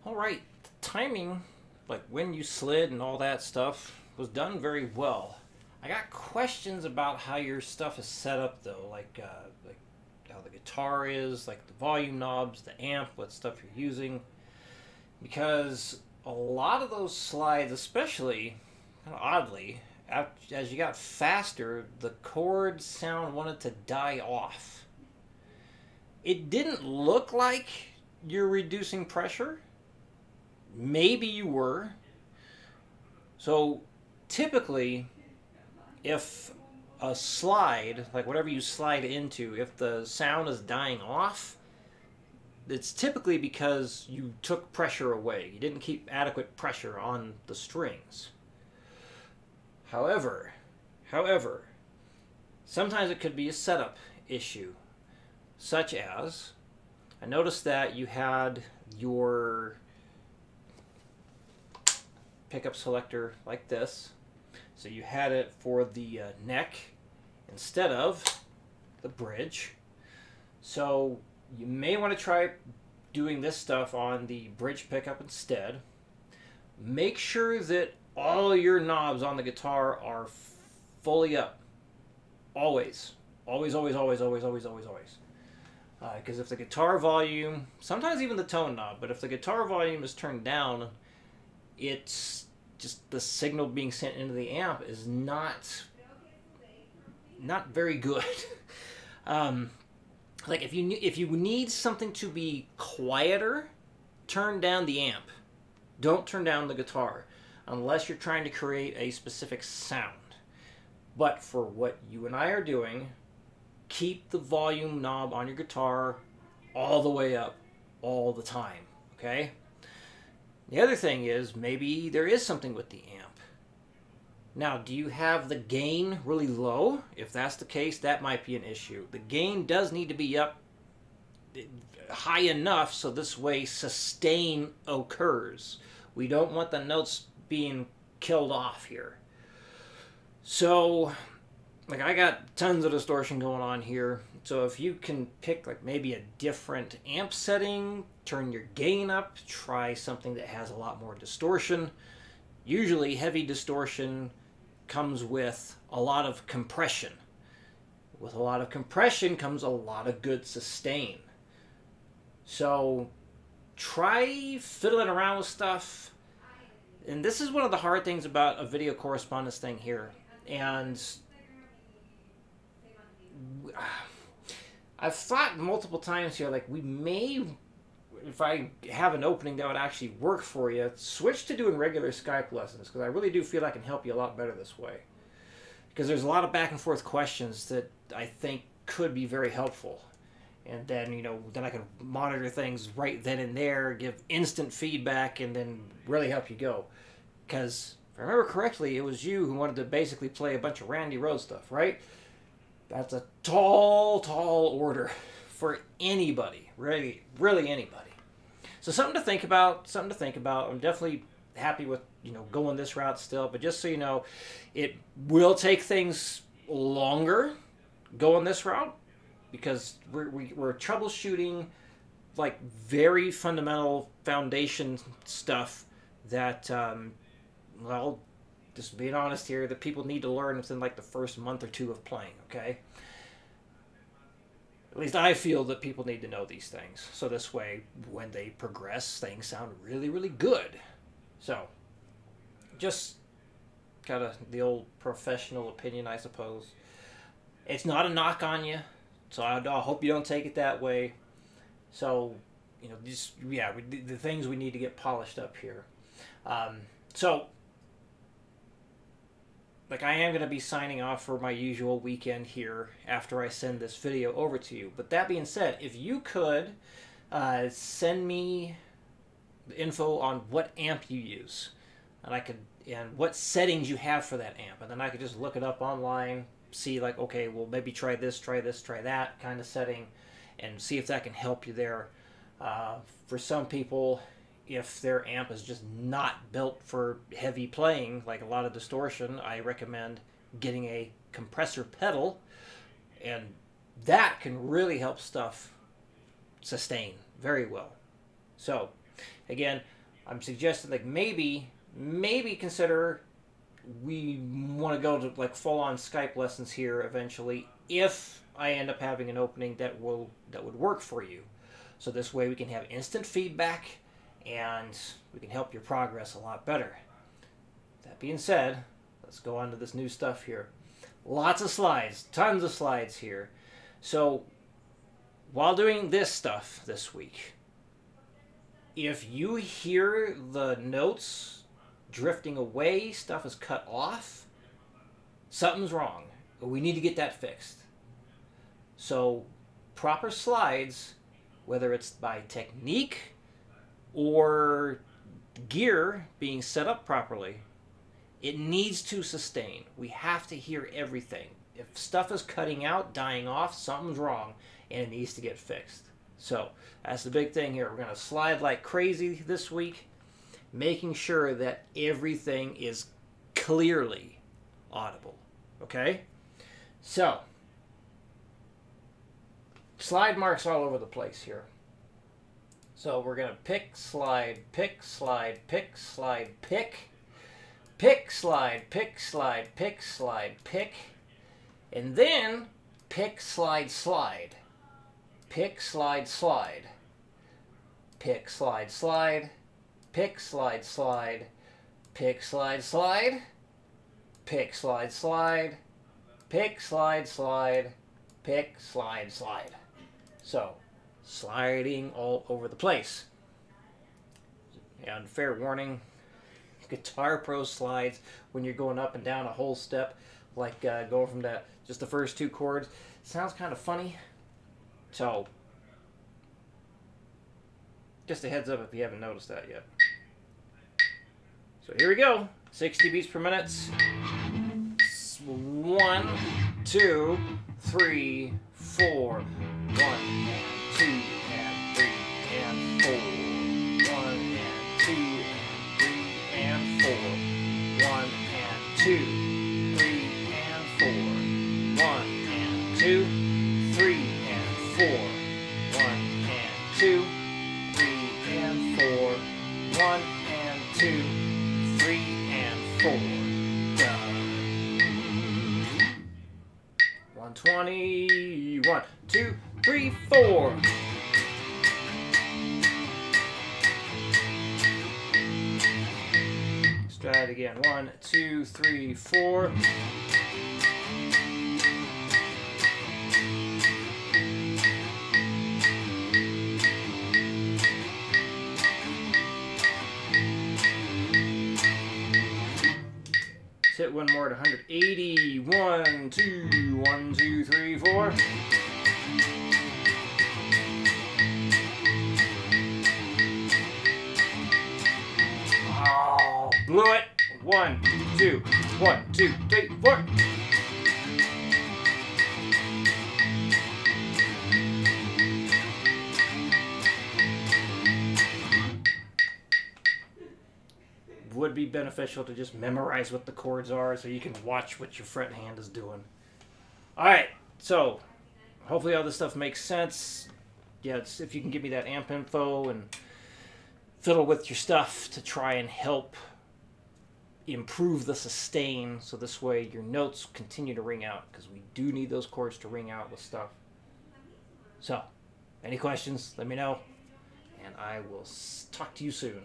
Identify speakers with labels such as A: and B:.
A: All right, the timing, like when you slid and all that stuff, was done very well. I got questions about how your stuff is set up though, like how the guitar is, like the volume knobs, the amp, what stuff you're using, because a lot of those slides, especially kind of oddly, as you got faster, the chord sound wanted to die off. It didn't look like you're reducing pressure. Maybe you were. So typically, if a slide, like whatever you slide into, if the sound is dying off, it's typically because you took pressure away. You didn't keep adequate pressure on the strings. However, sometimes it could be a setup issue, such as I noticed that you had your pickup selector like this. So you had it for the neck instead of the bridge. So you may want to try doing this stuff on the bridge pickup instead. Make sure that all your knobs on the guitar are fully up. Always. Always, always, always, always, always, always, always. Because if the guitar volume, sometimes even the tone knob, but if the guitar volume is turned down, it's just the signal being sent into the amp is not very good. Like if you need something to be quieter, turn down the amp. Don't turn down the guitar unless you're trying to create a specific sound. But for what you and I are doing, keep the volume knob on your guitar all the way up all the time, okay? The other thing is maybe there is something with the amp. Now, do you have the gain really low? If that's the case, that might be an issue. The gain does need to be up high enough so this way sustain occurs. We don't want the notes being killed off here. So, like I got tons of distortion going on here. So if you can pick like maybe a different amp setting, turn your gain up, try something that has a lot more distortion. Usually heavy distortion comes with a lot of compression. With a lot of compression comes a lot of good sustain. So try fiddling around with stuff. And this is one of the hard things about a video correspondence thing here. And I've thought multiple times here, like we may, if I have an opening that would actually work for you, switch to doing regular Skype lessons, because I really do feel I can help you a lot better this way. Because there's a lot of back and forth questions that I think could be very helpful. And then, you know, then I can monitor things right then and there, give instant feedback, and then really help you go. Because if I remember correctly, it was you who wanted to basically play a bunch of Randy Rhoads stuff, right? That's a tall, tall order for anybody, really, really anybody. So something to think about, something to think about. I'm definitely happy with, you know, going this route still, but just so you know, it will take things longer going this route because we're troubleshooting like very fundamental foundation stuff that, well, just being honest here, that people need to learn within like the first month or two of playing, okay? At least I feel that people need to know these things. So this way, when they progress, things sound really, really good. So, just kind of the old professional opinion, I suppose. It's not a knock on you, so I hope you don't take it that way. So, you know, just, yeah, the things we need to get polished up here. So, like I am going to be signing off for my usual weekend here after I send this video over to you. But that being said, if you could send me the info on what amp you use, and what settings you have for that amp, and then I could just look it up online, see like, okay, well maybe try this, try that kind of setting, and see if that can help you there. For some people, if their amp is just not built for heavy playing, like a lot of distortion, I recommend getting a compressor pedal, and that can really help stuff sustain very well. So, Again, I'm suggesting like maybe consider we want to go to like full-on Skype lessons here eventually if I end up having an opening that would work for you. So this way we can have instant feedback and we can help your progress a lot better. That being said, let's go on to this new stuff here. Lots of slides, tons of slides here. So while doing this stuff this week, if you hear the notes drifting away, stuff is cut off, something's wrong. We need to get that fixed. So proper slides, whether it's by technique or gear being set up properly, it needs to sustain. We have to hear everything. If stuff is cutting out, dying off, something's wrong, and it needs to get fixed. So that's the big thing here. We're going to slide like crazy this week, making sure that everything is clearly audible. Okay? So, slide marks all over the place here. So we're going to pick, slide, pick, slide, pick, slide, pick, pick, slide, pick, slide, pick, slide, pick, and then pick, slide, slide. Pick, slide, slide. Pick, slide, slide. Pick, slide, slide. Pick, slide, slide. Pick, slide, slide. Pick, slide, slide. Pick, slide, slide. So, sliding all over the place. And fair warning, Guitar Pro slides when you're going up and down a whole step, like going from just the first two chords. Sounds kind of funny. So, just a heads up if you haven't noticed that yet. So here we go. 60 beats per minute. 1, 2, 3, 4. 1 and 2 and 3 and 4. 1 and 2 and 3 and 4. 1 and 2, 3 and 4. 1 and 2, 3 and 4. 1 and 2, 3 and 4. 1 and 2, 3 and 4. Done. 120. 1, 2, 3, 4. Let's try it again. 1, 2, 3, 4. Hit one more at 180. 1, 2, 1, 2, 3, 4. Oh, blew it. 1, 2, 1, 2, 3, 4. Would be beneficial to just memorize what the chords are so you can watch what your fret hand is doing. Alright, so hopefully all this stuff makes sense. Yeah, if you can give me that amp info and fiddle with your stuff to try and help improve the sustain so this way your notes continue to ring out, because we do need those chords to ring out with stuff. So, any questions, let me know, and I will talk to you soon.